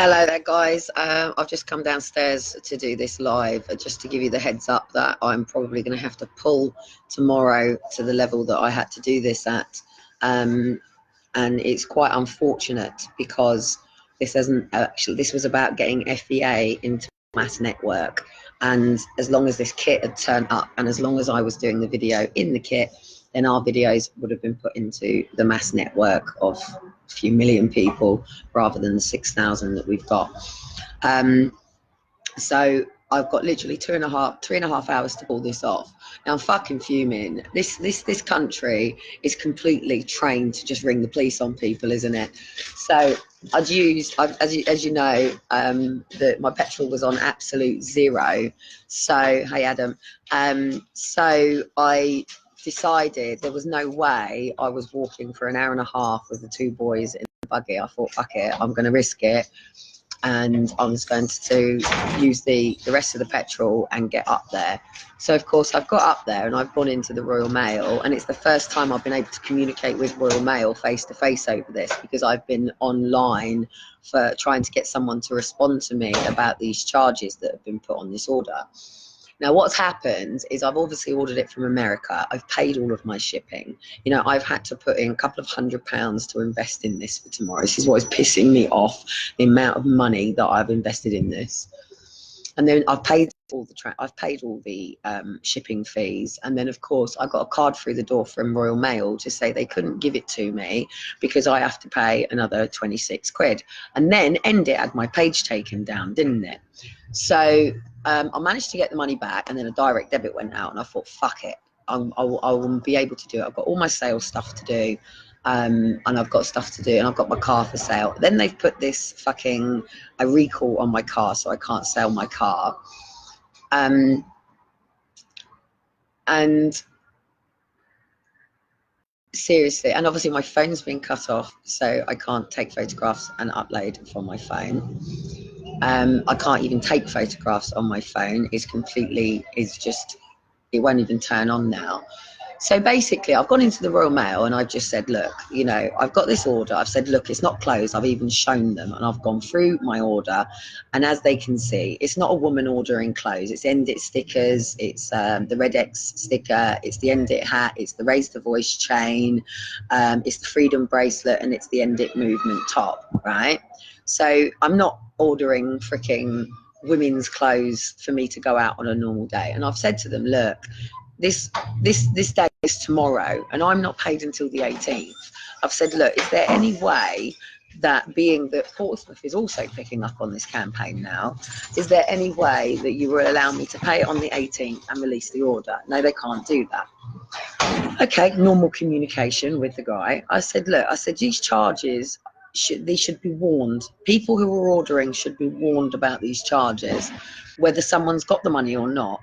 Hello there, guys. I've just come downstairs to do this live, just to give you the heads up that I'm probably going to have to pull tomorrow to the level that I had to do this at. And it's quite unfortunate because this was about getting FAE into mass network. And as long as this kit had turned up and as long as I was doing the video in the kit, then our videos would have been put into the mass network of a few million people rather than the 6,000 that we've got. So I've got literally 3.5 hours to pull this off. Now I'm fucking fuming. This country is completely trained to just ring the police on people, isn't it? So as you know, that my petrol was on absolute zero. So hey Adam, so I decided there was no way I was walking for an hour and a half with the two boys in the buggy. I thought, fuck it, I'm going to risk it. And I was going to use the rest of the petrol and get up there. So of course I've got up there and I've gone into the Royal Mail, and it's the first time I've been able to communicate with Royal Mail face to face over this, because I've been online for trying to get someone to respond to me about these charges that have been put on this order. Now, what's happened is I've obviously ordered it from America. I've paid all of my shipping. You know, I've had to put in a couple of £100 to invest in this for tomorrow. This is what is pissing me off, the amount of money that I've invested in this. And then I've paid all the shipping fees. And then, of course, I got a card through the door from Royal Mail to say they couldn't give it to me because I have to pay another 26 quid. And then ENDIT had my page taken down, didn't it? So I managed to get the money back, and then a direct debit went out, and I thought, fuck it, I will be able to do it. I've got all my sales stuff to do, and I've got stuff to do, and I've got my car for sale. Then they've put this fucking a recall on my car, so I can't sell my car. And seriously, and obviously my phone's been cut off, so I can't take photographs and upload from my phone. I can't even take photographs on my phone. It won't even turn on now. So basically, I've gone into the Royal Mail and I've just said, look, you know, I've got this order. I've said, look, it's not closed. I've even shown them, and I've gone through my order. And as they can see, it's not a woman ordering clothes. It's ENDIT stickers. It's the Red X sticker. It's the ENDIT hat. It's the Raise the Voice chain. It's the Freedom bracelet, and it's the ENDIT Movement top, right? So I'm not ordering freaking women's clothes for me to go out on a normal day. And I've said to them, look, this day is tomorrow, and I'm not paid until the 18th. I've said, look, is there any way that, being that Portsmouth is also picking up on this campaign now, is there any way that you will allow me to pay it on the 18th and release the order? No, they can't do that. Okay, normal communication with the guy. I said, look, these charges, they should be warned. People who are ordering should be warned about these charges, whether someone's got the money or not.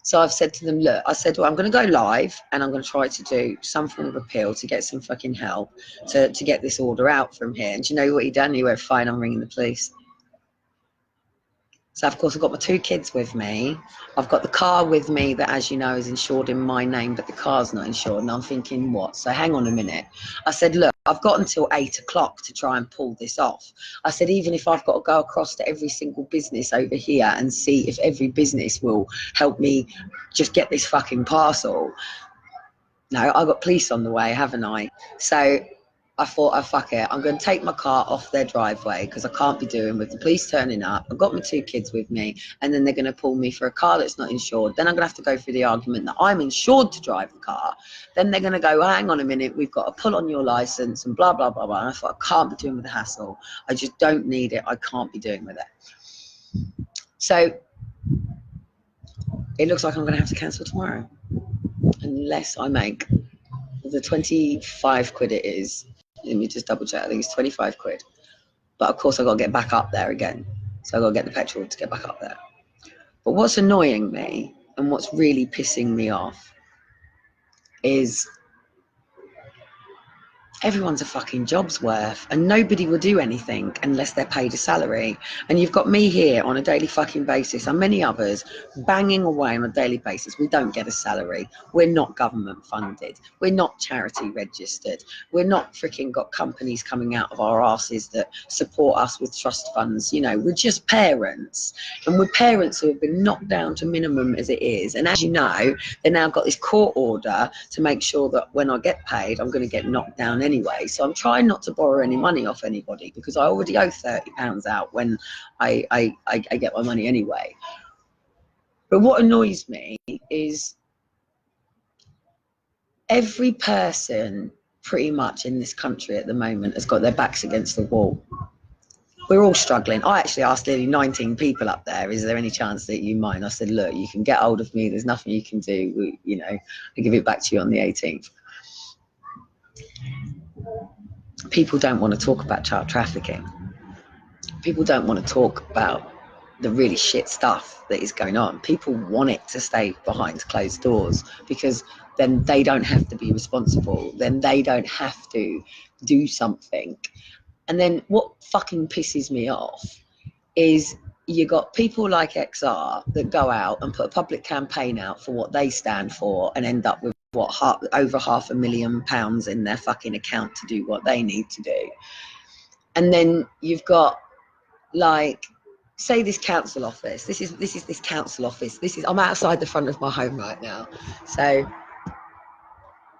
So I've said to them, look, I said, well, I'm going to go live and I'm going to try to do some form of appeal to get some fucking help to get this order out from here. And do you know what he done? He went, fine, I'm ringing the police. So, of course, I've got my two kids with me. I've got the car with me that, as you know, is insured in my name, but the car's not insured. And I'm thinking, what? So hang on a minute. I said, look, I've got until 8 o'clock to try and pull this off. I said, even if I've got to go across to every single business over here and see if every business will help me just get this fucking parcel. No, I've got police on the way, haven't I? So I thought, oh, fuck it. I'm going to take my car off their driveway because I can't be doing with the police turning up. I've got my two kids with me, and then they're going to pull me for a car that's not insured. Then I'm going to have to go through the argument that I'm insured to drive the car. Then they're going to go, hang on a minute, we've got to pull on your license and blah, blah, blah, blah. And I thought, I can't be doing with the hassle. I just don't need it. I can't be doing with it. So it looks like I'm going to have to cancel tomorrow unless I make the 25 quid it is. Let me just double check. I think it's 25 quid. But of course, I've got to get back up there again. So I've got to get the petrol to get back up there. But what's annoying me and what's really pissing me off is everyone's a fucking job's worth, and nobody will do anything unless they're paid a salary. And you've got me here on a daily fucking basis, and many others banging away on a daily basis. We don't get a salary. We're not government funded. We're not charity registered. We're not freaking got companies coming out of our asses that support us with trust funds. You know, we're just parents, and we're parents who have been knocked down to minimum as it is. And as you know, they now got this court order to make sure that when I get paid, I'm going to get knocked down anyway. So I'm trying not to borrow any money off anybody, because I already owe £30 out when I get my money anyway. But what annoys me is every person pretty much in this country at the moment has got their backs against the wall. We're all struggling. I actually asked nearly 19 people up there, is there any chance that you mind? I said, look, you can get hold of me. There's nothing you can do. You know, I'll give it back to you on the 18th. People don't want to talk about child trafficking. People don't want to talk about the really shit stuff that is going on. People want it to stay behind closed doors, because then they don't have to be responsible. Then they don't have to do something. And then what fucking pisses me off is you got people like XR that go out and put a public campaign out for what they stand for and end up with over £500,000 in their fucking account to do what they need to do. And then you've got, like, say this council office. This is this council office. I'm outside the front of my home right now. So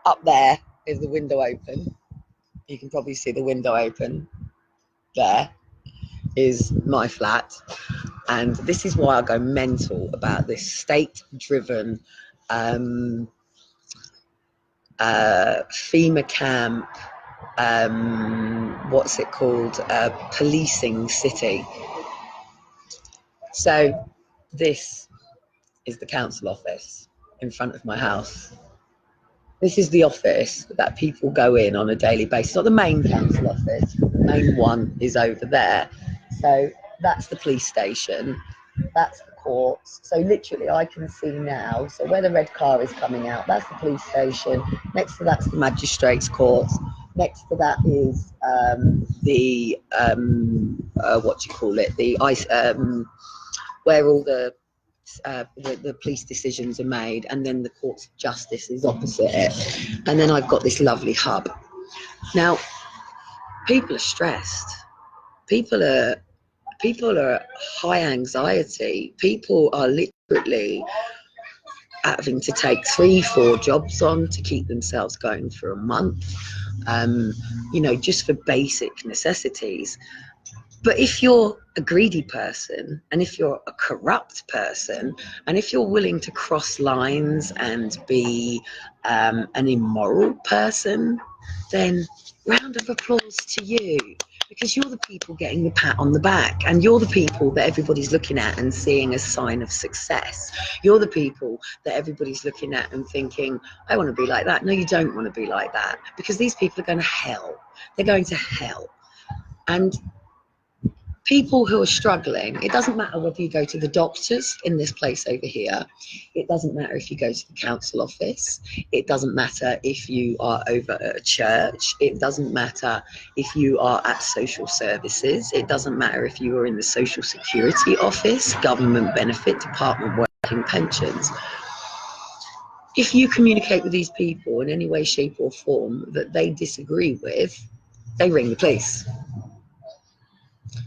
up there is the window open. You can probably see the window open. There is my flat. And this is why I go mental about this state-driven FEMA camp, what's it called, policing city. So this is the council office in front of my house. This is the office that people go in on a daily basis. Not the main council office. The main one is over there. So that's the police station. That's the courts. So literally I can see now, so where the red car is coming out, that's the police station. Next to that's the magistrates' courts. Next to that is the what do you call it? The ice where all the police decisions are made, and then the courts of justice is opposite it. And then I've got this lovely hub. Now, people are stressed. People are high anxiety. People are literally having to take 3-4 jobs on to keep themselves going for a month, you know, just for basic necessities. But if you're a greedy person, and if you're a corrupt person, and if you're willing to cross lines and be an immoral person, then round of applause to you, because you're the people getting the pat on the back, and you're the people that everybody's looking at and seeing as a sign of success. You're the people that everybody's looking at and thinking, I want to be like that. No, you don't want to be like that, because these people are going to hell. They're going to hell. And people who are struggling, it doesn't matter whether you go to the doctors in this place over here, it doesn't matter if you go to the council office, it doesn't matter if you are over at a church, it doesn't matter if you are at social services, it doesn't matter if you are in the social security office, government benefit department, working pensions. If you communicate with these people in any way, shape or form that they disagree with, they ring the police.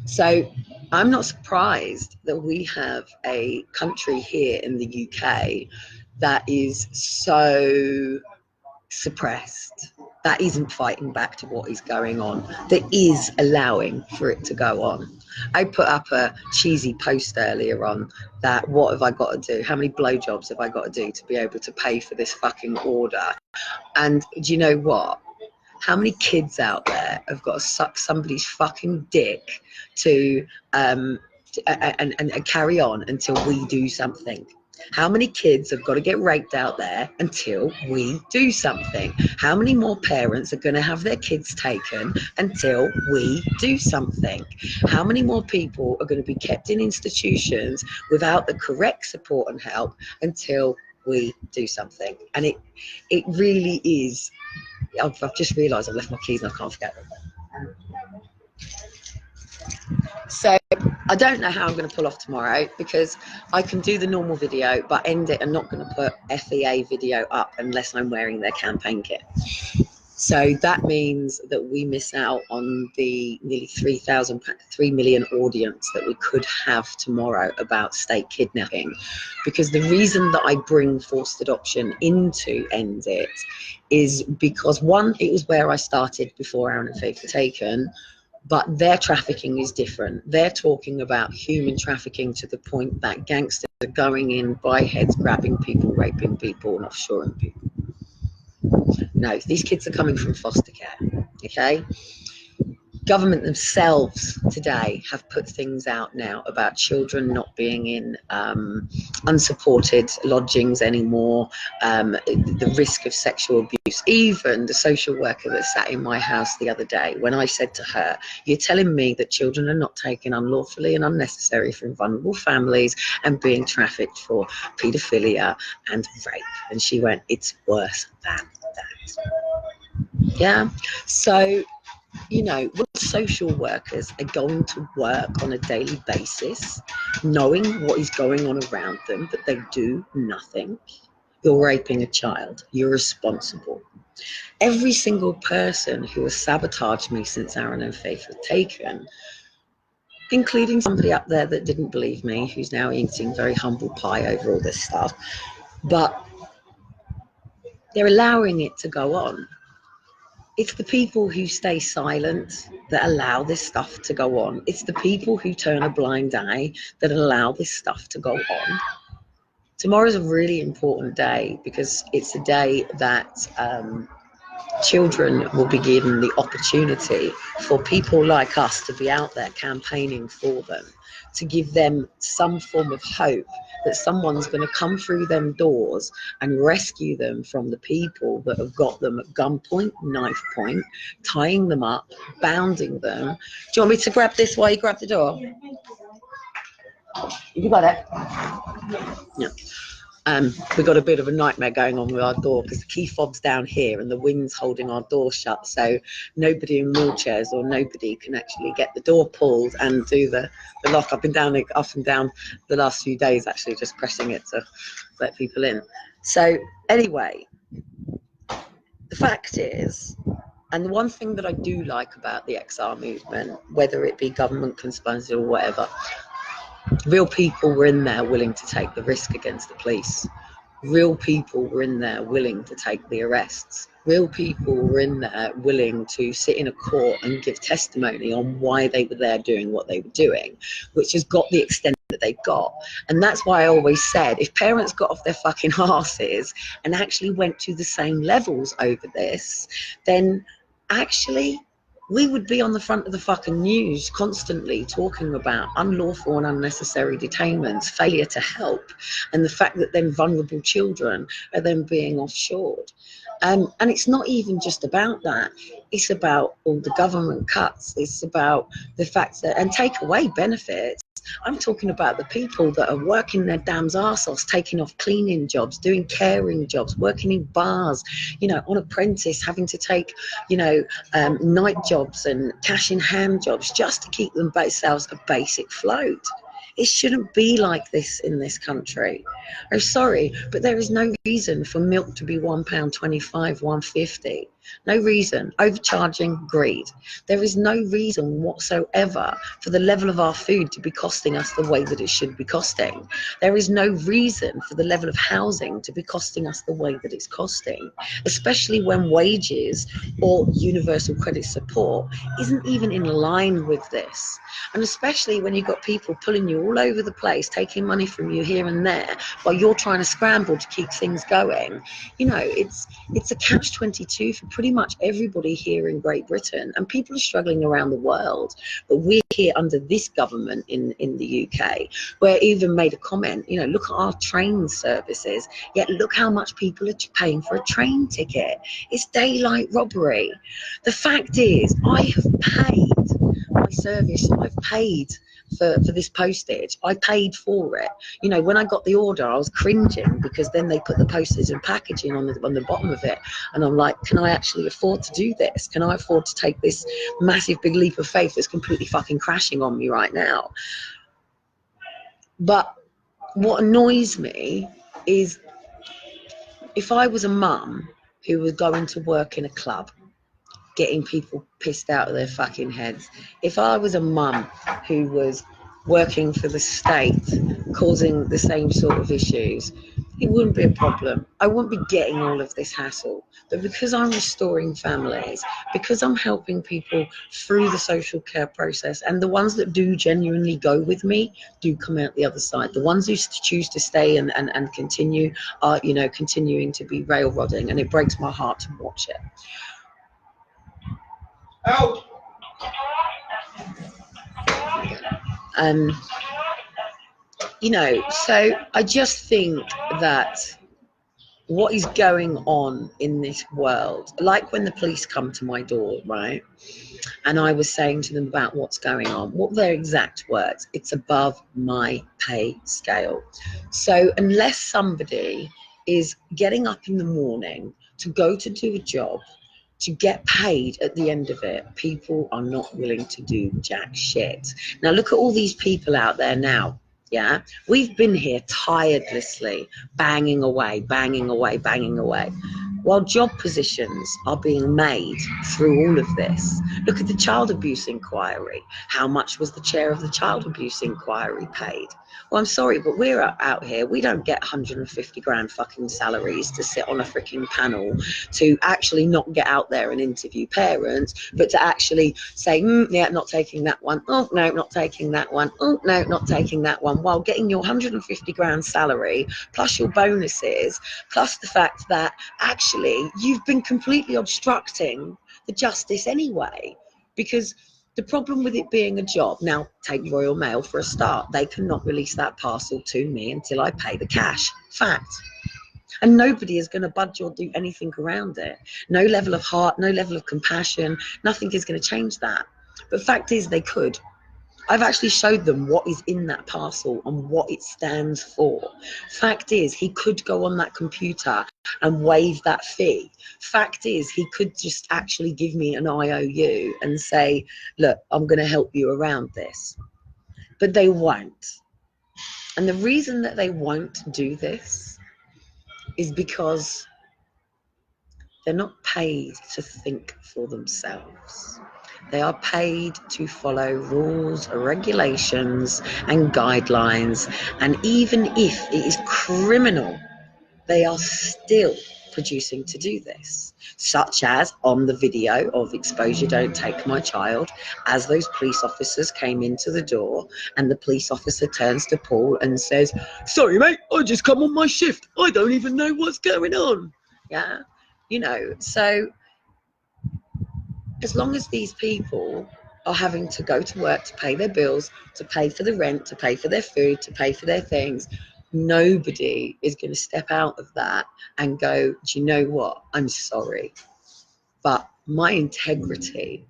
So I'm not surprised that we have a country here in the UK that is so suppressed, that isn't fighting back to what is going on, that is allowing for it to go on. I put up a cheesy post earlier on that, what have I got to do? How many blowjobs have I got to do to be able to pay for this fucking order? And do you know what? How many kids out there have got to suck somebody's fucking dick to and carry on until we do something? How many kids have got to get raped out there until we do something? How many more parents are going to have their kids taken until we do something? How many more people are going to be kept in institutions without the correct support and help until we do something? And it really is I've just realised I've left my keys and I can't forget them. So I don't know how I'm going to pull off tomorrow, because I can do the normal video, but ENDIT are not going to put FAE video up unless I'm wearing their campaign kit. So that means that we miss out on the nearly 3 million audience that we could have tomorrow about state kidnapping. Because the reason that I bring forced adoption into ENDIT is because, one, it was where I started before Aaron and Faith were taken, but their trafficking is different. They're talking about human trafficking to the point that gangsters are going in by heads, grabbing people, raping people, and offshoring people. No, these kids are coming from foster care, okay? Government themselves today have put things out now about children not being in unsupported lodgings anymore, the risk of sexual abuse. Even the social worker that sat in my house the other day, when I said to her, you're telling me that children are not taken unlawfully and unnecessary from vulnerable families and being trafficked for paedophilia and rape? And she went, it's worse than that. Yeah, so you know, when social workers are going to work on a daily basis, knowing what is going on around them, but they do nothing, you're raping a child. You're responsible. Every single person who has sabotaged me since Aaron and Faith were taken, including somebody up there that didn't believe me, who's now eating very humble pie over all this stuff, but they're allowing it to go on. It's the people who stay silent that allow this stuff to go on. It's the people who turn a blind eye that allow this stuff to go on. Tomorrow's a really important day, because it's a day that children will be given the opportunity for people like us to be out there campaigning for them, to give them some form of hope that someone's going to come through them doors and rescue them from the people that have got them at gunpoint, knife point, tying them up, bounding them. Do you want me to grab this while you grab the door? You got it? Yeah. We've got a bit of a nightmare going on with our door, because the key fob's down here and the wind's holding our door shut, so nobody in wheelchairs or nobody can actually get the door pulled and do the lock. I've been down up and down the last few days, actually, just pressing it to let people in. So anyway, the fact is, and the one thing that I do like about the XR movement, whether it be government conspiracy or whatever, real people were in there willing to take the risk against the police. Real people were in there willing to take the arrests. Real people were in there willing to sit in a court and give testimony on why they were there doing what they were doing, which has got the extent that they got. And that's why I always said, if parents got off their fucking arses and actually went to the same levels over this, then actually we would be on the front of the fucking news constantly talking about unlawful and unnecessary detainments, failure to help, and the fact that then vulnerable children are then being offshored. And it's not even just about that. It's about all the government cuts. It's about the fact that, and take away benefits. I'm talking about the people that are working their damn arse off, taking off cleaning jobs, doing caring jobs, working in bars, you know, on apprentice, having to take, you know, night jobs and cash in hand jobs just to keep themselves a basic float. It shouldn't be like this in this country. I'm sorry, but there is no reason for milk to be £1.25, £1.50. No reason. Overcharging, greed. There is no reason whatsoever for the level of our food to be costing us the way that it should be costing. There is no reason for the level of housing to be costing us the way that it's costing, especially when wages or universal credit support isn't even in line with this. And especially when you've got people pulling you all over the place, taking money from you here and there while you're trying to scramble to keep things going. You know, it's a catch-22 for pretty much everybody here in Great Britain, and people are struggling around the world. But we're here under this government in the UK, where it even made a comment, you know, look at our train services, yet look how much people are paying for a train ticket. It's daylight robbery. The fact is, I have paid my service. I've paid for this postage. I paid for it. You know, when I got the order, I was cringing because then they put the postage and packaging on the bottom of it. And I'm like, can I actually afford to do this? Can I afford to take this massive big leap of faith that's completely fucking crashing on me right now? But what annoys me is if I was a mum who was going to work in a club, getting people pissed out of their fucking heads, if I was a mum who was working for the state, causing the same sort of issues, it wouldn't be a problem. I wouldn't be getting all of this hassle. But because I'm restoring families, because I'm helping people through the social care process, and the ones that do genuinely go with me do come out the other side. The ones who choose to stay and continue are, you know, continuing to be railrodding, and it breaks my heart to watch it. Out. You know, so I just think that what is going on in this world, like when the police come to my door, right? And I was saying to them about what's going on, what their exact words, it's above my pay scale. So unless somebody is getting up in the morning to go to do a job, to get paid at the end of it, people are not willing to do jack shit. Now look at all these people out there now. Yeah, we've been here tirelessly, banging away, while job positions are being made through all of this. Look at the child abuse inquiry. How much was the chair of the child abuse inquiry paid? Well, I'm sorry, but we're out here, we don't get 150 grand fucking salaries to sit on a freaking panel to actually not get out there and interview parents, but to actually say, yeah, not taking that one. Oh, no, not taking that one. Oh, no, not taking that one. While getting your 150 grand salary, plus your bonuses, plus the fact that actually you've been completely obstructing the justice anyway. Because the problem with it being a job, now take Royal Mail for a start, they cannot release that parcel to me until I pay the cash. Fact. And nobody is going to budge or do anything around it. No level of heart, no level of compassion, nothing is going to change that. But fact is, they could. I've actually showed them what is in that parcel and what it stands for. Fact is, he could go on that computer and waive that fee. Fact is, he could just actually give me an IOU and say, look, I'm going to help you around this. But they won't. And the reason that they won't do this is because they're not paid to think for themselves. They are paid to follow rules, regulations, and guidelines. And even if it is criminal, they are still producing to do this. Such as on the video of Exposure Don't Take My Child, as those police officers came into the door and the police officer turns to Paul and says, sorry mate, I just come on my shift. I don't even know what's going on. Yeah, you know, so as long as these people are having to go to work to pay their bills, to pay for the rent, to pay for their food, to pay for their things, nobody is going to step out of that and go, do you know what? I'm sorry, but my integrity,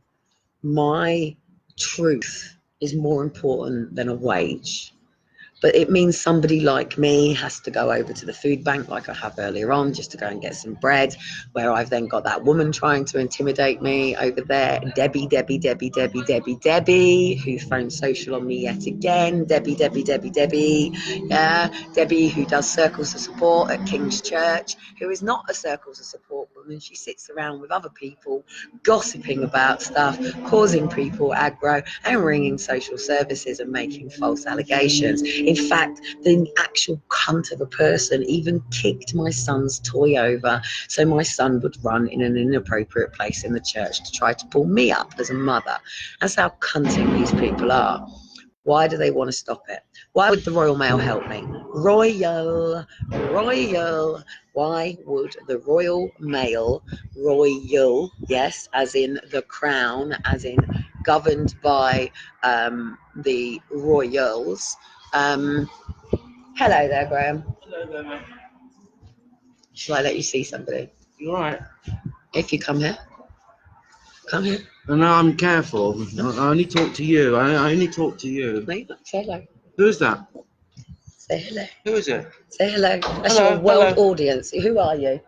my truth is more important than a wage. But it means somebody like me has to go over to the food bank like I have earlier on just to go and get some bread, where I've then got that woman trying to intimidate me over there, Debbie, who phoned social on me yet again, Debbie, yeah, Debbie who does circles of support at King's Church, who is not a circles of support woman. She sits around with other people gossiping about stuff, causing people aggro and ringing social services and making false allegations. In fact, the actual cunt of a person even kicked my son's toy over so my son would run in an inappropriate place in the church to try to pull me up as a mother. That's how cunting these people are. Why do they want to stop it? Why would the Royal Mail help me? Royal. Why would the Royal Mail, royal, yes, as in the crown, as in governed by the royals. Hello there, Graham. Hello there, mate. Shall I let you see somebody? You alright? If you come here. Come here. No, I'm careful. I only talk to you. I only talk to you. No, say hello. Who is that? Say hello. Who is it? Say hello. That's Hello, your world hello. audience. Who are you?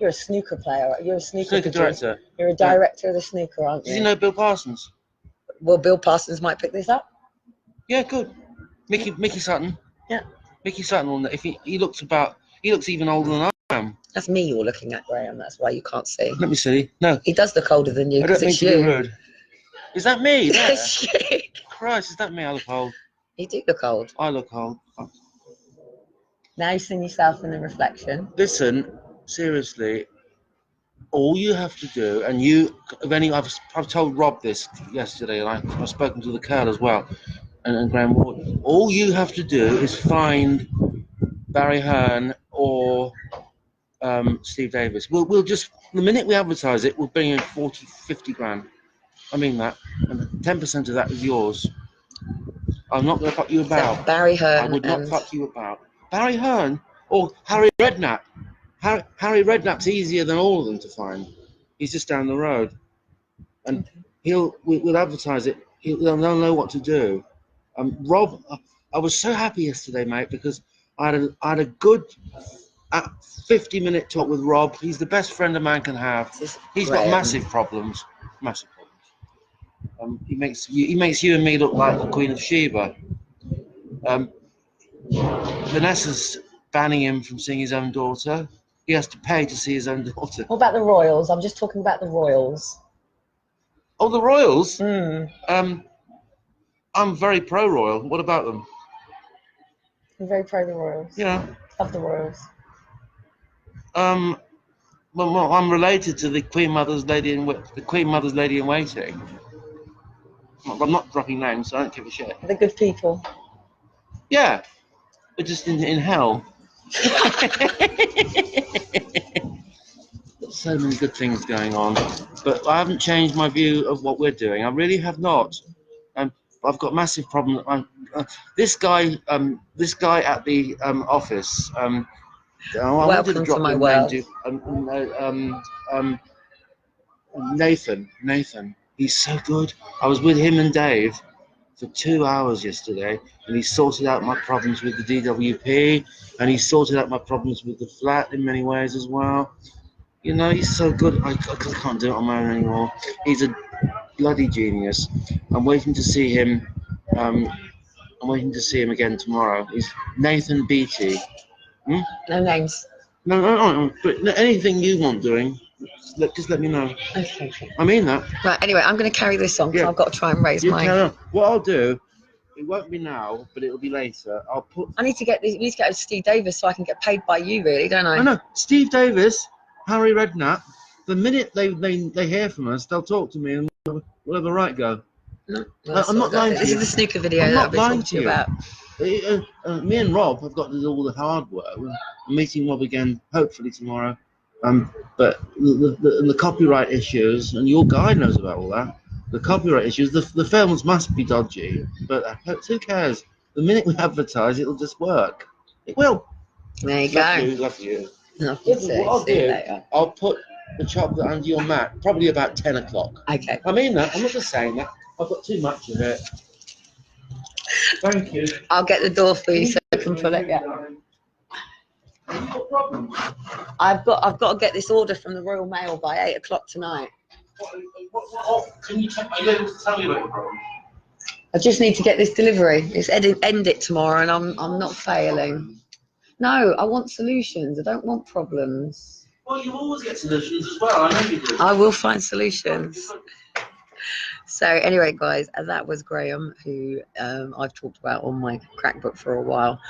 You're a snooker player. You're a snooker producer. Director. You're a director of the snooker, aren't you? Does he know Bill Parsons? Well, Bill Parsons might pick this up. Yeah, good. Mickey Sutton. Yeah. Mickey Sutton. If he looks even older than I am. That's me you're looking at, Graham. That's why you can't see. Let me see. No. He does look older than you. I don't mean to be rude. Is that me? It's you. Christ, is that me? I look old. You do look old. I look old. Now you've seen yourself in the reflection. Listen, seriously, all you have to do, and I've told Rob this yesterday, and I've spoken to the Curl as well, and Graham Ward. All you have to do is find Barry Hearn or Steve Davis. We'll just, the minute we advertise it, we'll bring in 40, 50 grand. I mean that, and 10% of that is yours. I'm not going to fuck you about. So Barry Hearn. I would not fuck you about. Barry Hearn or Harry Redknapp. Harry Redknapp's easier than all of them to find. He's just down the road, and we'll advertise it. They'll know what to do. Rob, I was so happy yesterday, mate, because I had a good 50-minute talk with Rob. He's the best friend a man can have. He's got massive problems. Massive problems. He makes you and me look like the Queen of Sheba. Vanessa's banning him from seeing his own daughter. He has to pay to see his own daughter. What about the Royals? I'm just talking about the Royals. Oh, the Royals? Mm. I'm very pro-Royal. What about them? I'm very pro the Royals. Yeah. Love the Royals. Well, I'm related to the Queen Mother's Lady in Waiting. I'm not dropping names, so I don't give a shit. They're good people. Yeah, but just in hell. So many good things going on, but I haven't changed my view of what we're doing. I really have not. I've got massive problem. This guy at the office. I wanted to drop my him world. Nathan. He's so good. I was with him and Dave for 2 hours yesterday, and he sorted out my problems with the DWP, and he sorted out my problems with the flat in many ways as well. You know, he's so good. I can't do it on my own anymore. He's a bloody genius. I'm waiting to see him. I'm waiting to see him again tomorrow. He's Nathan Beattie. No names. No. But anything you want doing, just let me know. Okay. I mean that. Right. Anyway, I'm going to carry this on because I've got to try and raise mine. What I'll do, it won't be now, but it'll be later. I need to get to Steve Davis so I can get paid by you, really, don't I? I know. Steve Davis, Harry Redknapp. The minute they hear from us, they'll talk to me and we'll have a right go. No, I'm not lying to you. This is the snooker video that I've been talking to you about. Me and Rob have got to do all the hard work. I'm meeting Rob again, hopefully tomorrow. But the copyright issues, and your guy knows about all that. The copyright issues, the films must be dodgy, but who cares? The minute we advertise, it'll just work. It will. There you go. Love you. What I'll do, I'll put the chocolate under your mat, probably about 10 o'clock. Okay. I mean that. I'm not just saying that. I've got too much of it. Thank you. I'll get the door for you so I can pull it. Yeah. I've got to get this order from the Royal Mail by 8 o'clock tonight. Are you able to tell me about your problem? I just need to get this delivery. It's end it tomorrow, and I'm not failing. No, I want solutions. I don't want problems. Well, you always get solutions as well. I know you do. I will find solutions. So anyway, guys, that was Graham, who I've talked about on my crack book for a while,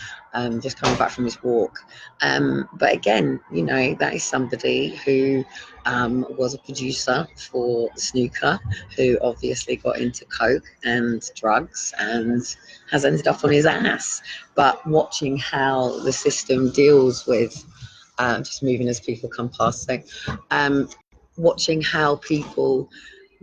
just coming back from his walk. But again, you know, that is somebody who was a producer for snooker, who obviously got into coke and drugs and has ended up on his ass. But watching how the system deals with, just moving as people come past, so watching how people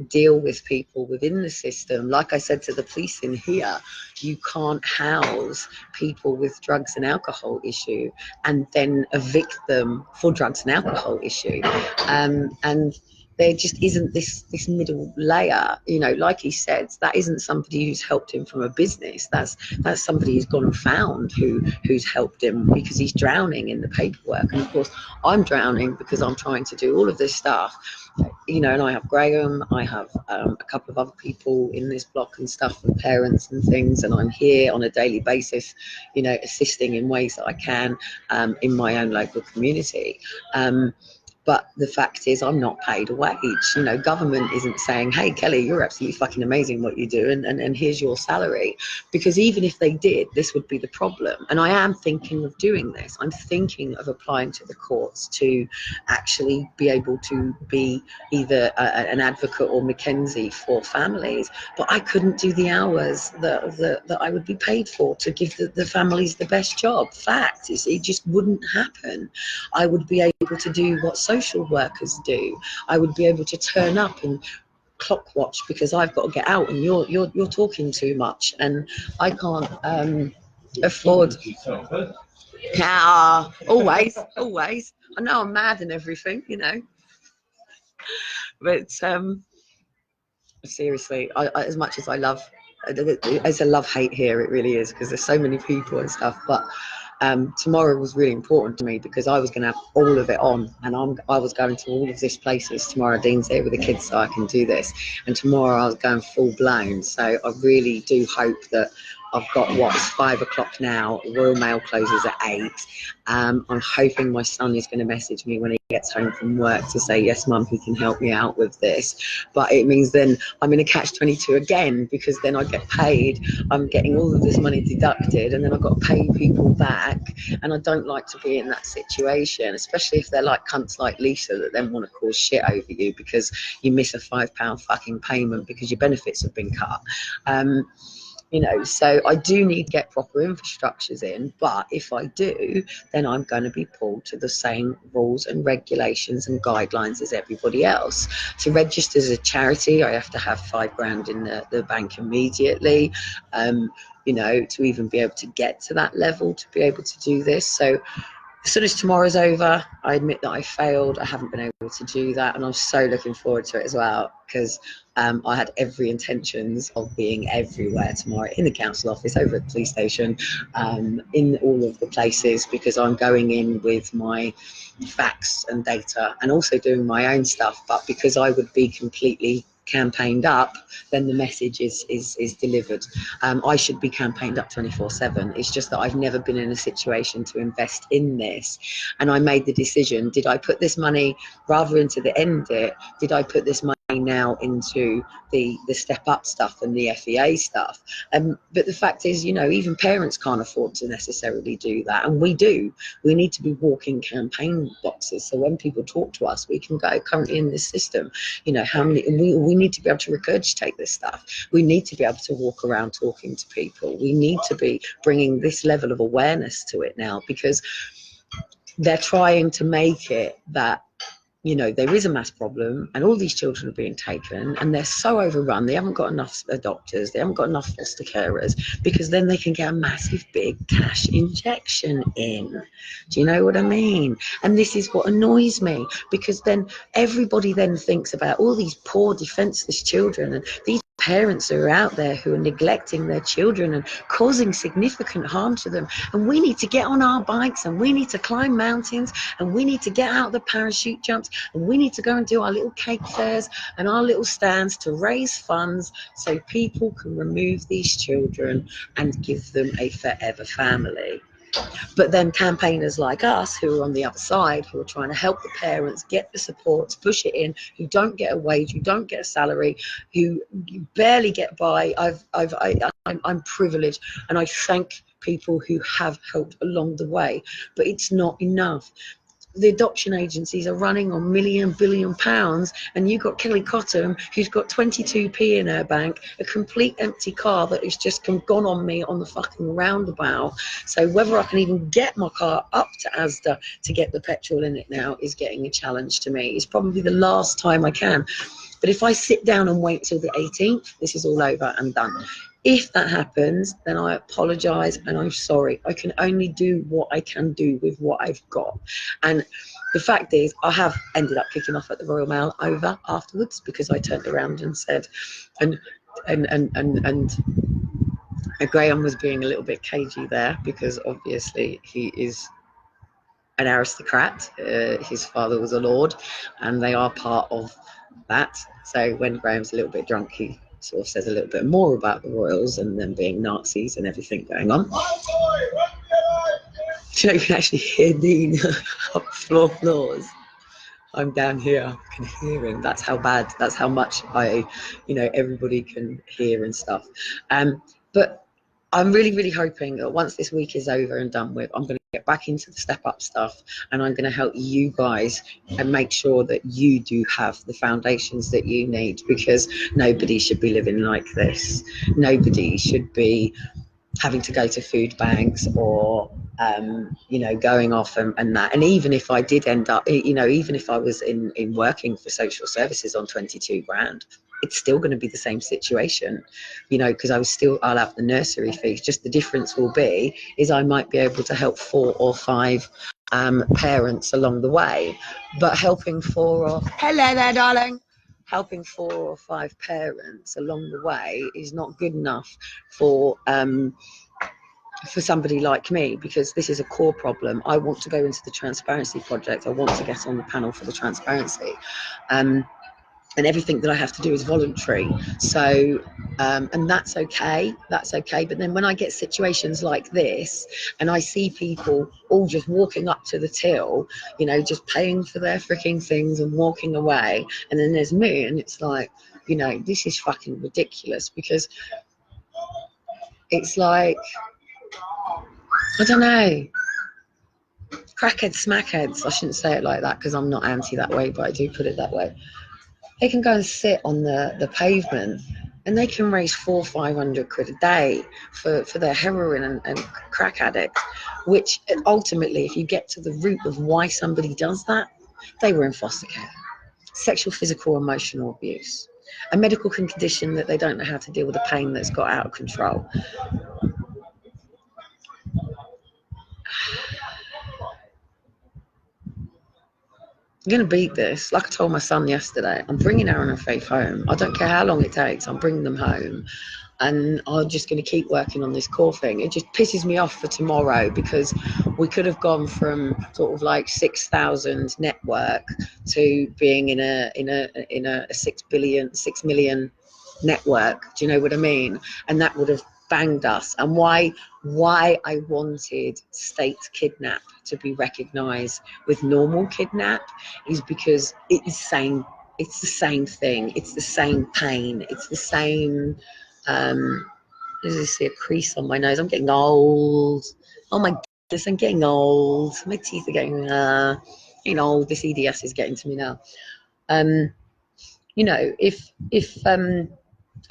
deal with people within the system. Like I said to the police in here, you can't house people with drugs and alcohol issue and then evict them for drugs and alcohol issue. And there just isn't this middle layer, you know, like he said, that isn't somebody who's helped him from a business. That's somebody who's gone and found who's helped him because he's drowning in the paperwork. And of course, I'm drowning because I'm trying to do all of this stuff, you know, and I have Graham, I have a couple of other people in this block and stuff, and parents and things, and I'm here on a daily basis, you know, assisting in ways that I can in my own local community. But the fact is, I'm not paid a wage. You know, government isn't saying, hey, Kelly, you're absolutely fucking amazing what you do, and here's your salary. Because even if they did, this would be the problem. And I am thinking of doing this. I'm thinking of applying to the courts to actually be able to be either an advocate or Mackenzie for families. But I couldn't do the hours that I would be paid for to give the families the best job. Fact, it just wouldn't happen. I would be able to do what social workers do. I would be able to turn up and clock watch because I've got to get out and you're talking too much and I can't afford. Always. I know I'm mad and everything, you know. But seriously, I as much as I love, it's a love-hate here, it really is, because there's so many people and stuff. But tomorrow was really important to me because I was going to have all of it on, and I was going to all of these places tomorrow. Dean's here with the kids, so I can do this. And tomorrow I was going full blown. So I really do hope that I've got what's 5 o'clock now. Royal Mail closes at 8. I'm hoping my son is going to message me when he gets home from work to say, yes, Mum, he can help me out with this. But it means then I'm in a catch-22 again, because then I get paid. I'm getting all of this money deducted, and then I've got to pay people back. And I don't like to be in that situation, especially if they're like cunts like Lisa that then want to cause shit over you because you miss a £5 fucking payment because your benefits have been cut. You know, so I do need to get proper infrastructures in, but if I do, then I'm going to be pulled to the same rules and regulations and guidelines as everybody else. To register as a charity, I have to have £5,000 in the bank immediately, you know, to even be able to get to that level, to be able to do this. So as soon as tomorrow's over, I admit that I failed. I haven't been able to do that, and I'm so looking forward to it as well, because I had every intentions of being everywhere tomorrow, in the council office, over at the police station, in all of the places, because I'm going in with my facts and data and also doing my own stuff. But because I would be completely campaigned up, then the message is delivered. I should be campaigned up 24/7. It's just that I've never been in a situation to invest in this, and I made the decision: did I put this money rather into the ENDIT? Did I put this money now into the step up stuff and the FAE stuff? But the fact is, you know, even parents can't afford to necessarily do that, and we do. We need to be walking campaign boxes, so when people talk to us, we can go, currently in this system, you know, how many, we need to be able to regurgitate this stuff. We need to be able to walk around talking to people. We need to be bringing this level of awareness to it now, because they're trying to make it that, you know, there is a mass problem and all these children are being taken and they're so overrun. They haven't got enough doctors. They haven't got enough foster carers, because then they can get a massive big cash injection in. Do you know what I mean? And this is what annoys me, because then everybody then thinks about all these poor defenseless children and these parents who are out there who are neglecting their children and causing significant harm to them. And we need to get on our bikes and we need to climb mountains and we need to get out the parachute jumps and we need to go and do our little cake fairs and our little stands to raise funds so people can remove these children and give them a forever family. But then campaigners like us, who are on the other side, who are trying to help the parents get the support to push it in, who don't get a wage, who don't get a salary, who barely get by. I'm privileged, and I thank people who have helped along the way, but it's not enough. The adoption agencies are running on billion pounds, and you've got Kelly Cottam, who's got 22p in her bank, a complete empty car that has just gone on me on the fucking roundabout. So whether I can even get my car up to Asda to get the petrol in it now is getting a challenge to me. It's probably the last time I can. But if I sit down and wait till the 18th, this is all over and done. If that happens, then I apologise and I'm sorry. I can only do what I can do with what I've got. And the fact is, I have ended up kicking off at the Royal Mail over afterwards because I turned around and said, and Graham was being a little bit cagey there because obviously he is an aristocrat. His father was a lord, and they are part of that. So when Graham's a little bit drunk, he sort of says a little bit more about the royals and them being Nazis and everything going on. You can actually hear Dean up floors. I'm down here, I can hear him. That's how bad, that's how much everybody can hear and stuff. But I'm really, really hoping that once this week is over and done with, I'm going to get back into the step up stuff, and I'm going to help you guys and make sure that you do have the foundations that you need, because nobody should be living like this. Nobody should be having to go to food banks or going off and that. And even if I did end up, even if I was in working for social services on 22 grand, it's still going to be the same situation, because I'll have the nursery fees. Just the difference will be is I might be able to help 4 or 5 parents along the way, but helping 4 or hello there, darling. Helping 4 or 5 parents along the way is not good enough for somebody like me, because this is a core problem. I want to go into the Transparency Project. I want to get on the panel for the Transparency. And everything that I have to do is voluntary. So, and that's okay. That's okay. But then when I get situations like this and I see people all just walking up to the till, just paying for their freaking things and walking away. And then there's me, and it's like, this is fucking ridiculous, because it's like, I don't know, crackheads, smackheads. I shouldn't say it like that because I'm not anti that way, but I do put it that way. They can go and sit on the pavement and they can raise 400-500 quid a day for their heroin and crack addicts, which ultimately, if you get to the root of why somebody does that, they were in foster care. Sexual, physical, emotional abuse. A medical condition that they don't know how to deal with the pain that's got out of control. I'm going to beat this. Like I told my son yesterday, I'm bringing Aaron and Faith home. I don't care how long it takes. I'm bringing them home. And I'm just going to keep working on this core thing. It just pisses me off for tomorrow, because we could have gone from sort of like 6,000 network to being in a 6 million network. Do you know what I mean? And that would have banged us. And why I wanted state kidnap to be recognized with normal kidnap is because it's the same thing. It's the same pain. It's the same. I see a crease on my nose. I'm getting old. Oh my goodness, I'm getting old. My teeth are getting old. This EDS is getting to me now. If I can't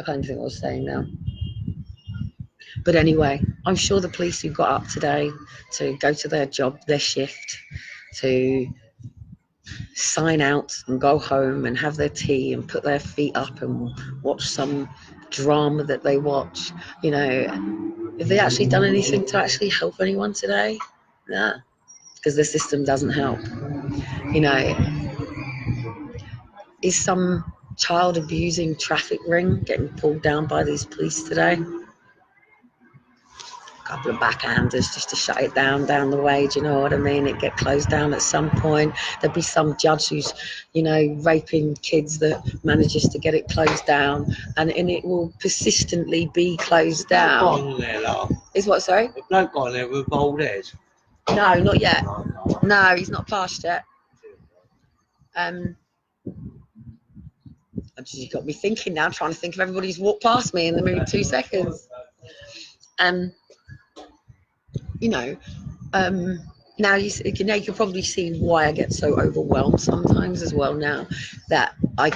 even think what I was saying now. But anyway, I'm sure the police who got up today to go to their job, their shift, to sign out and go home and have their tea and put their feet up and watch some drama that they watch, have they actually done anything to actually help anyone today? Nah, because the system doesn't help. Is some child abusing traffic ring getting pulled down by these police today? Couple of backhanders just to shut it down the way. Do you know what I mean? It get closed down at some point. There'll be some judge who's raping kids that manages to get it closed down, and it will persistently be closed down. Is what, sorry? The bloke on there with bald head. No, not yet. No, he's not passed yet. You got me thinking now, trying to think of everybody who's walked past me in the movie 2 seconds. Now you can probably see why I get so overwhelmed sometimes as well, now that I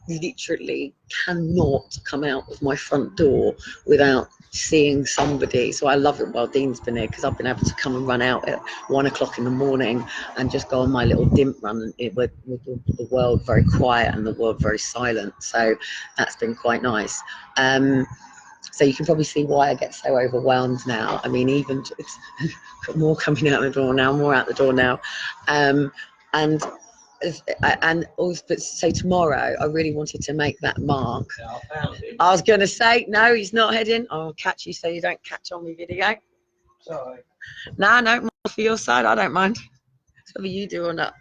literally cannot come out of my front door without seeing somebody. So I love it while Dean's been here, because I've been able to come and run out at 1 o'clock in the morning and just go on my little dimp run with the world very quiet and the world very silent. So that's been quite nice. So you can probably see why I get so overwhelmed now. I mean, even it's got more coming out the door now, more out the door now. And also, but so tomorrow I really wanted to make that mark. I was going to say, no, he's not heading. I'll catch you so you don't catch on my video. Sorry. No, more for your side. I don't mind. It's whether you do or not.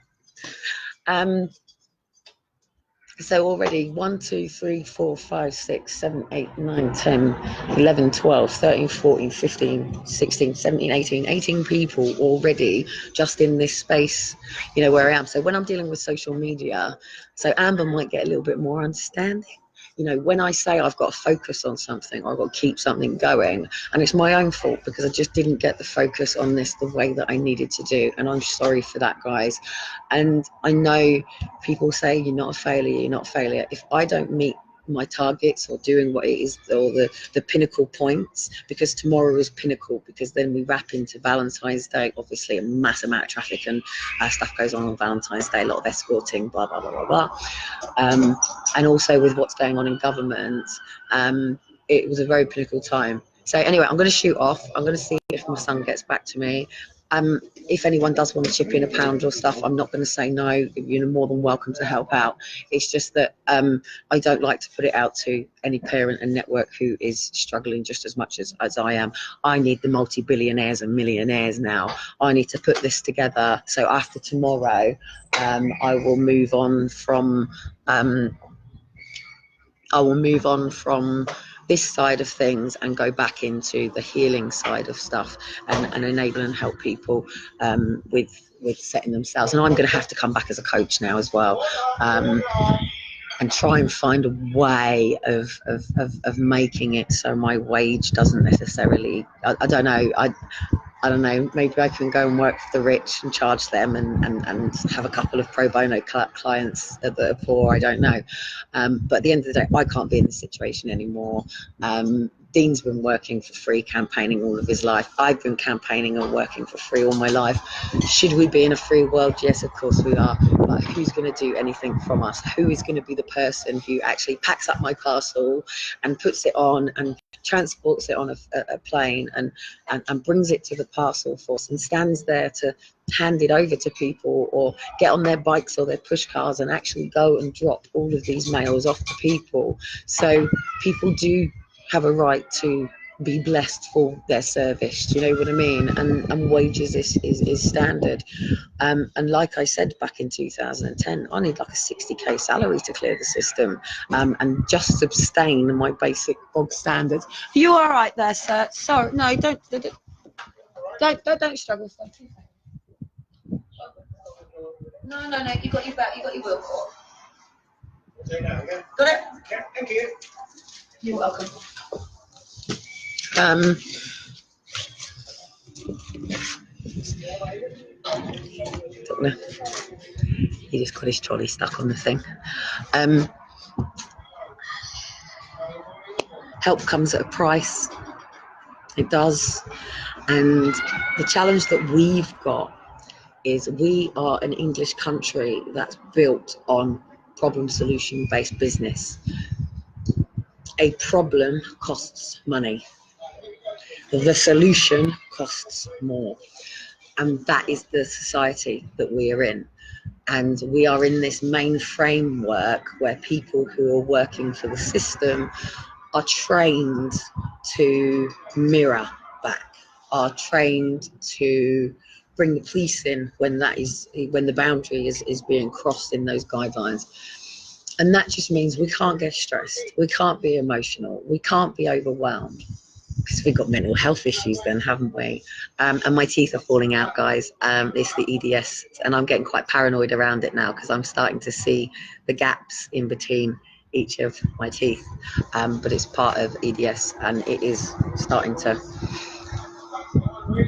So already 1, 2, 3, 4, 5, 6, 7, 8, 9, 10, 11, 12, 13, 14, 15, 16, 17, 18 people already just in this space, you know, where I am. So when I'm dealing with social media, so Amber might get a little bit more understanding. You know, when I say I've got to focus on something or I've got to keep something going, and it's my own fault because I just didn't get the focus on this the way that I needed to do. And I'm sorry for that, guys. And I know people say you're not a failure, you're not a failure. If I don't meet my targets or doing what it is, or the pinnacle points, because tomorrow is pinnacle, because then we wrap into Valentine's Day, obviously a massive amount of traffic and stuff goes on Valentine's Day, a lot of escorting, blah blah blah blah blah, and also with what's going on in government, it was a very pinnacle time. So anyway, I'm going to shoot off. I'm going to see if my son gets back to me. If anyone does want to chip in £1 or stuff, I'm not going to say no. You're more than welcome to help out. It's just that I don't like to put it out to any parent and network who is struggling just as much as I am. I need the multi-billionaires and millionaires now. I need to put this together. So after tomorrow, I will move on from this side of things and go back into the healing side of stuff, and enable and help people with setting themselves. And I'm going to have to come back as a coach now as well, and try and find a way of making it so my wage doesn't necessarily, I don't know, I don't know, maybe I can go and work for the rich and charge them and have a couple of pro bono clients that are poor, I don't know. But at the end of the day, I can't be in this situation anymore. Dean's been working for free, campaigning all of his life. I've been campaigning and working for free all my life. Should we be in a free world? Yes, of course we are. But who's going to do anything from us? Who is going to be the person who actually packs up my parcel and puts it on and transports it on a plane and brings it to the parcel force and stands there to hand it over to people, or get on their bikes or their push cars and actually go and drop all of these mails off to people? So people do have a right to be blessed for their service, do you know what I mean? And wages is standard. And like I said back in 2010, I need like a 60k salary to clear the system, and just sustain my basic bog standards. Are you all right there, sir? Sorry, no, don't struggle. Sir. No, you got your back, you got your will. Got it? Okay, thank you. You're welcome. Don't know. He just got his trolley stuck on the thing. Help comes at a price. It does. And the challenge that we've got is we are an English country that's built on problem solution based business. A problem costs money. The solution costs more. And that is the society that we are in. And we are in this main framework where people who are working for the system are trained to mirror back, are trained to bring the police in when the boundary is being crossed in those guidelines. And that just means we can't get stressed, we can't be emotional, we can't be overwhelmed, because we've got mental health issues then, haven't we? And my teeth are falling out, guys. It's the EDS, and I'm getting quite paranoid around it now because I'm starting to see the gaps in between each of my teeth. But it's part of EDS, and it is starting to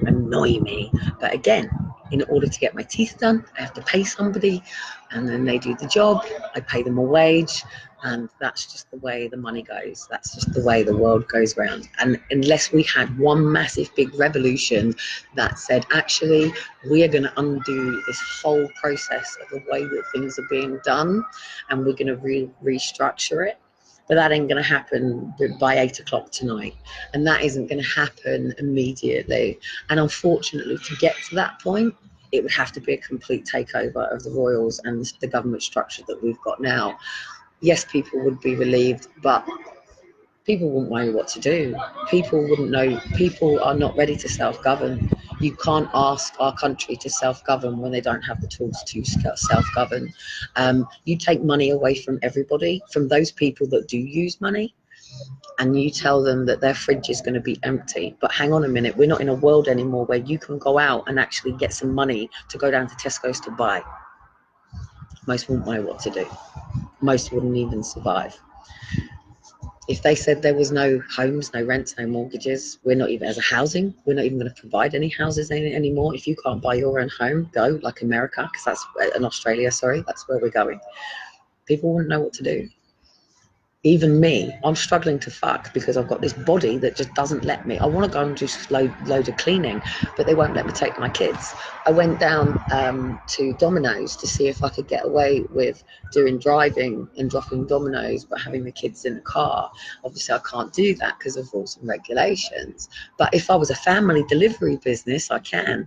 annoy me. But again, in order to get my teeth done, I have to pay somebody, and then they do the job. I pay them a wage, and that's just the way the money goes. That's just the way the world goes round. And unless we had one massive big revolution that said, actually, we are going to undo this whole process of the way that things are being done, and we're going to restructure it. But that ain't going to happen by 8 o'clock tonight. And that isn't going to happen immediately. And unfortunately, to get to that point, it would have to be a complete takeover of the royals and the government structure that we've got now. Yes, people would be relieved, but people wouldn't know what to do. People wouldn't know. People are not ready to self-govern. You can't ask our country to self-govern when they don't have the tools to self-govern. You take money away from everybody, from those people that do use money, and you tell them that their fridge is going to be empty. But hang on a minute, we're not in a world anymore where you can go out and actually get some money to go down to Tesco's to buy. Most wouldn't know what to do. Most wouldn't even survive. If they said there was no homes, no rents, no mortgages, we're not even, as a housing, we're not even going to provide any houses anymore. If you can't buy your own home, go, like America, because that's, in Australia, sorry, that's where we're going. People wouldn't know what to do. Even me, I'm struggling to fuck because I've got this body that just doesn't let me. I want to go and do loads of cleaning, but they won't let me take my kids. I went down to Domino's to see if I could get away with doing driving and dropping Domino's, but having the kids in the car. Obviously, I can't do that because of rules and regulations. But if I was a family delivery business, I can.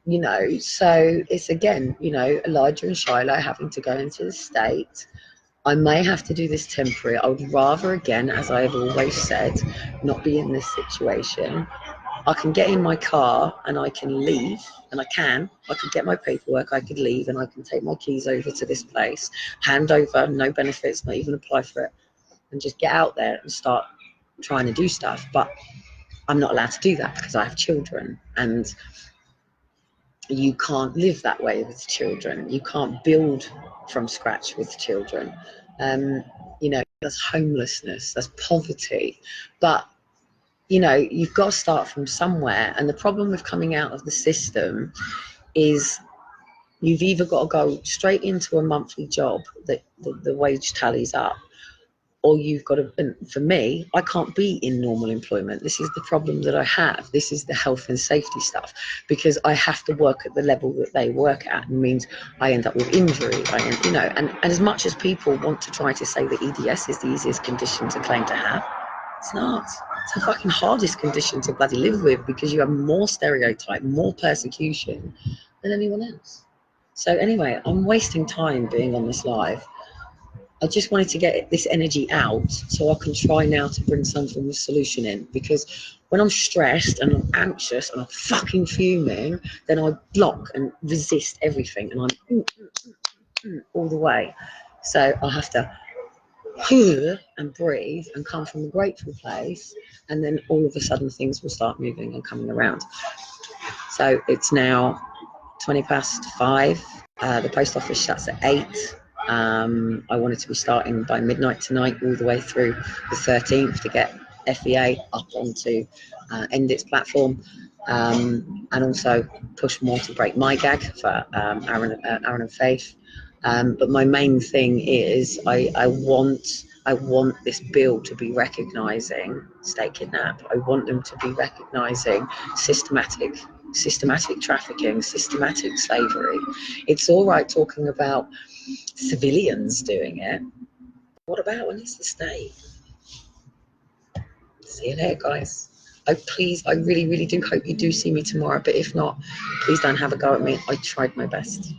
You know, so it's again, you know, Elijah and Shiloh having to go into the state. I may have to do this temporary. I would rather, again, as I have always said, not be in this situation. I can get in my car and I can leave, and I could get my paperwork, I could leave, and I can take my keys over to this place, hand over, no benefits, not even apply for it, and just get out there and start trying to do stuff. But I'm not allowed to do that because I have children, and you can't live that way with children. You can't build from scratch with children. You know, that's homelessness, that's poverty. But, you know, you've got to start from somewhere. And the problem with coming out of the system is you've either got to go straight into a monthly job that the wage tallies up, or you've got to, and for me, I can't be in normal employment. This is the problem that I have. This is the health and safety stuff, because I have to work at the level that they work at. It means I end up with injury. You know, and as much as people want to try to say that EDS is the easiest condition to claim to have, it's not. It's the fucking hardest condition to bloody live with, because you have more stereotype, more persecution than anyone else. So anyway, I'm wasting time being on this live. I just wanted to get this energy out so I can try now to bring some form of solution in, because when I'm stressed and I'm anxious and I'm fucking fuming, then I block and resist everything, and I'm all the way. So I have to and breathe and come from a grateful place, and then all of a sudden things will start moving and coming around. So it's now 5:20. The post office shuts at 8. I wanted to be starting by midnight tonight, all the way through the 13th, to get FAE up onto ENDIT's platform, and also push more to break my gag for Aaron and Faith. But my main thing is I want this bill to be recognising state kidnap. I want them to be recognising systematic trafficking, systematic slavery. It's all right talking about civilians doing it. What about when it's the state? See you later, guys. I really, really do hope you do see me tomorrow. But if not, please don't have a go at me. I tried my best.